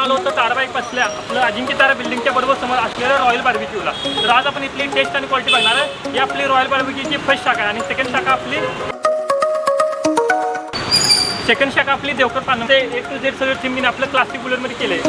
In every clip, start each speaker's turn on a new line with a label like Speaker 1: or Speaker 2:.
Speaker 1: आलो होतो ताराबाई बसल्या आपलं अजिंक्य तारा बिल्डिंगच्या बरोबर समोर असलेल्या रॉयल बार्बिक्यूला. तर आज आपण इथली टेस्ट आणि क्वालिटी बघणार आहे. ही आपली रॉयल बार्बिक्यूची फर्स्ट शाखा आहे आणि सेकंड शाखा आपली देवकर पान ते A to Z सगळं थीम आपलं क्लासिक बुलेटमध्ये केलं आहे.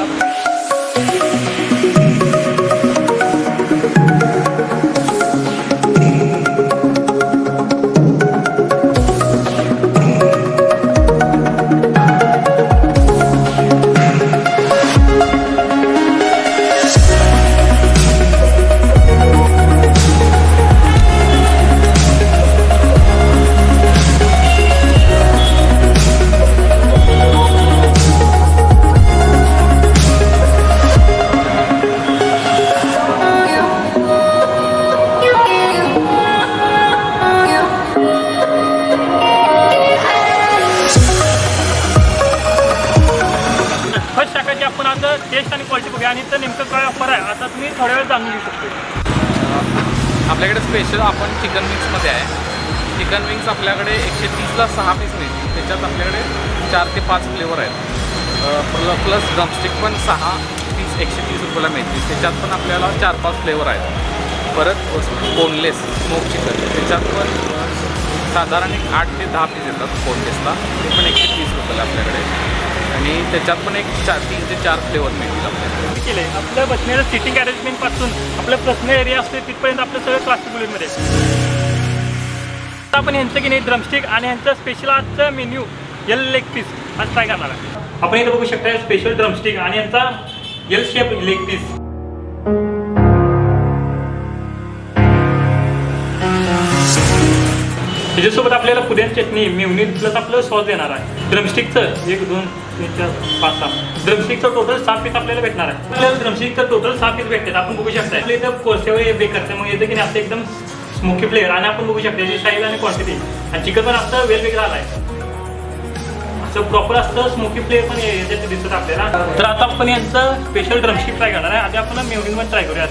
Speaker 1: आपण आता टेस्ट आणि क्वालिटी बघूया आणि तर नेमकं काय ऑफर आहे आता तुम्ही थोड्या वेळ जाणून घेऊ शकतो.
Speaker 2: आपल्याकडे स्पेशल आपण चिकन विंग्समध्ये आहे. चिकन विंग्स आपल्याकडे 130ला 6 पीस मिळतील. त्याच्यात आपल्याकडे 4 ते 5 फ्लेवर आहेत. प्लस ड्रमस्टिक पण 6 पीस 130 रुपयाला मिळतील. त्याच्यात पण आपल्याला 4-5 फ्लेवर आहेत. परत बोनलेस स्मोक चिकन त्याच्यात पण साधारण 8 ते 10 पीस येतात बोनलेसला. ते पण 130 रुपयाला आपल्याकडे. आणि त्याच्यात पण 3 ते 4 फ्लेवर मिळतील आपल्याला.
Speaker 1: केलं आहे आपलं बसण्याचं सिटिंग अरेंजमेंटपासून आपलं पर्सनल एरिया असते तिथपर्यंत आपलं सगळं क्लासिक बुलेटमध्ये. आपण ह्यांचं की नाही ड्रमस्टिक आणि ह्यांचं स्पेशल आजचं मेन्यू लेग पीस आज ट्राय करणार आहे. आपण इथं बघू शकता स्पेशल ड्रमस्टिक आणि यांचा शेप लेग पीस. त्याच्यासोबत आपल्याला पुदिना चटणी मेयोनीज प्लस आपलं सॉस देणार आहे. ड्रमस्टिकचं 1 2 3 4 5 6 ड्रमस्टिकचं टोटल 6 पीस आपल्याला भेटणार आहे. आपल्याला ड्रमस्टिकचं टोटल 6 पीस भेटतात. आपण बघू शकता आपल्या इथं कोळशावर बेक करते मग येतं की नाही आपलं एकदम स्मोकी फ्लेवर. आणि आपण बघू शकता याची साईज आणि क्वांटिटी आणि चिकन पण असतं वेगवेगळं आलं आहे. असं प्रॉपर असतं स्मोकी फ्लेवर पण याच्यात दिसत आपल्याला. तर आता आपण यांचं स्पेशल ड्रमस्टिक ट्राय करणार आहे. आधी आपण मेयोनीज पण ट्राय करूया.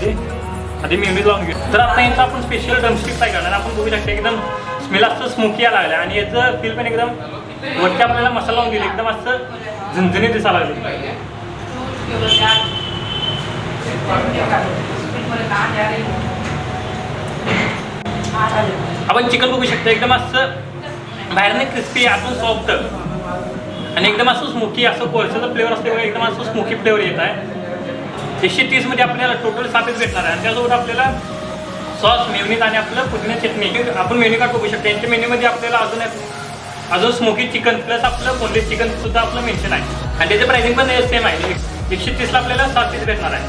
Speaker 1: आधी मेयोनीज लावून घेऊ. तर आता यांचं आपण स्पेशल ड्रमस्टिक ट्राय करणार. आपण बघू शकता एकदम स्मेल असं स्मोकी यायला लागलं आणि याचं फील पण एकदम वरती आपल्याला मसाला लावून दिली एकदम असं झणझणीत दिसायला लागली. आपण चिकन बघू शकता एकदम असं बाहेरने क्रिस्पी आतून सॉफ्ट आणि एकदम असं स्मोकी असं कोळशाचा फ्लेवर असल्यामुळे एकदम असं स्मोकी फ्लेवर येत आहे. 130 मध्ये आपल्याला टोटल 6 पीस भेटणार आहे. आणि त्यासोबत आपल्याला सॉस मेयोनीज आणि आपलं पुदिना चटणी आपण मेन्यू कार्ड बघू शकतो. यांच्या मेन्यूमध्ये आपल्याला अजून स्मोकी चिकन प्लस आपलं बोनलेस चिकन सुद्धा आपलं मेन्शन आहे. आणि त्याचं प्राइसिंग पण सेम आहे. 130ला आपल्याला 7 पीस भेटणार आहे.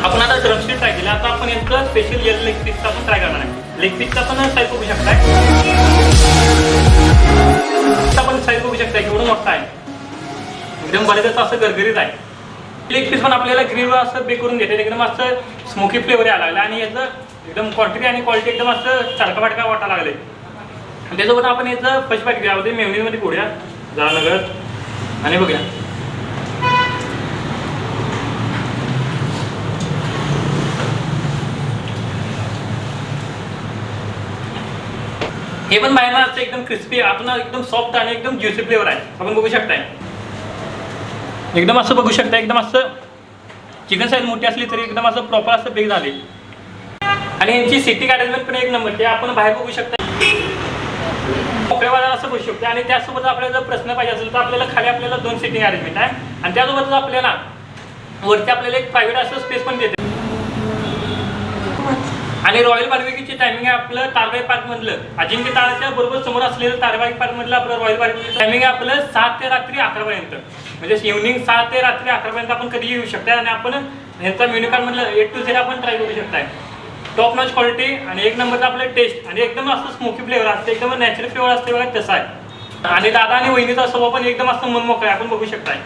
Speaker 1: आपण आता ड्रमस्टिक ट्राय केला. आता आपण यांचं स्पेशल लेग पीसचा पण ट्राय करणार आहे. लेग पीसचा पण साईज बघू शकताय. पण साईज बघू शकताय केवढं मोठा आहे. एकदम बरेच असं गरगरीत आहे. लेग पीस पण आपल्याला ग्रिल असं बेक करून देते. एकदम असं स्मोकी फ्लेवर यायला लागला आणि याचं एकदम क्वांटिटी आणि क्वालिटी एकदम असं चडका वाटायला लागले. त्याच्यासोबत आपण याचं फर्स्ट पॅक घ्या मेयोनीजमध्ये पोळ्या जाळनगर आणि बघूया. हे पण बाहेर असं एकदम क्रिस्पी आतून एकदम सॉफ्ट आणि एकदम ज्युसी फ्लेवर आहे. आपण बघू शकताय एकदम असं बघू शकता एकदम असं चिकन साईज मोठी असली तरी एकदम असं प्रॉपर असं बेक झाले. आणि यांची सिटिंग अरेंजमेंट पण एक नंबर ते आपण बाहेर बघू शकता मोकळ्यावाला असं बघू शकतो. आणि त्यासोबत आपल्याला जर प्रश्न पाहिजे असेल तर आपल्याला खाली आपल्याला 2 सिटिंग अरेंजमेंट आहे. आणि त्यासोबतच आपल्याला वरती आपल्याला एक प्रायव्हेट असं स्पेस पण देते. आणि रॉयल बार्बिक्यूची टायमिंग आहे आपलं ताराबाई पार्क मधलं अजिंक्य ताराच्या बरोबर समोर असलेलं ताराबाई पार्क मधलं आपलं रॉयल बार्बिक्यूचं टायमिंग आहे आपलं 7 ते रात्री 11 पर्यंत. म्हणजे इव्हनिंग 7 ते रात्री 11 पर्यंत आपण कधी येऊ शकता. आणि आपण ह्यांचा मेन्यू कार्ड मधलं A to Z आपण ट्राय करू शकताय. टॉप नॉच क्वालिटी आणि एक नंबरचा आपलं टेस्ट आणि एकदम असं स्मोकी फ्लेवर असते एकदम नॅचरल फ्लेवर असते बघा तसा आहे. आणि दादा आणि वहिनीचा स्वभाव पण एकदम असं मनमोकळा आहे. आपण बघू शकताय.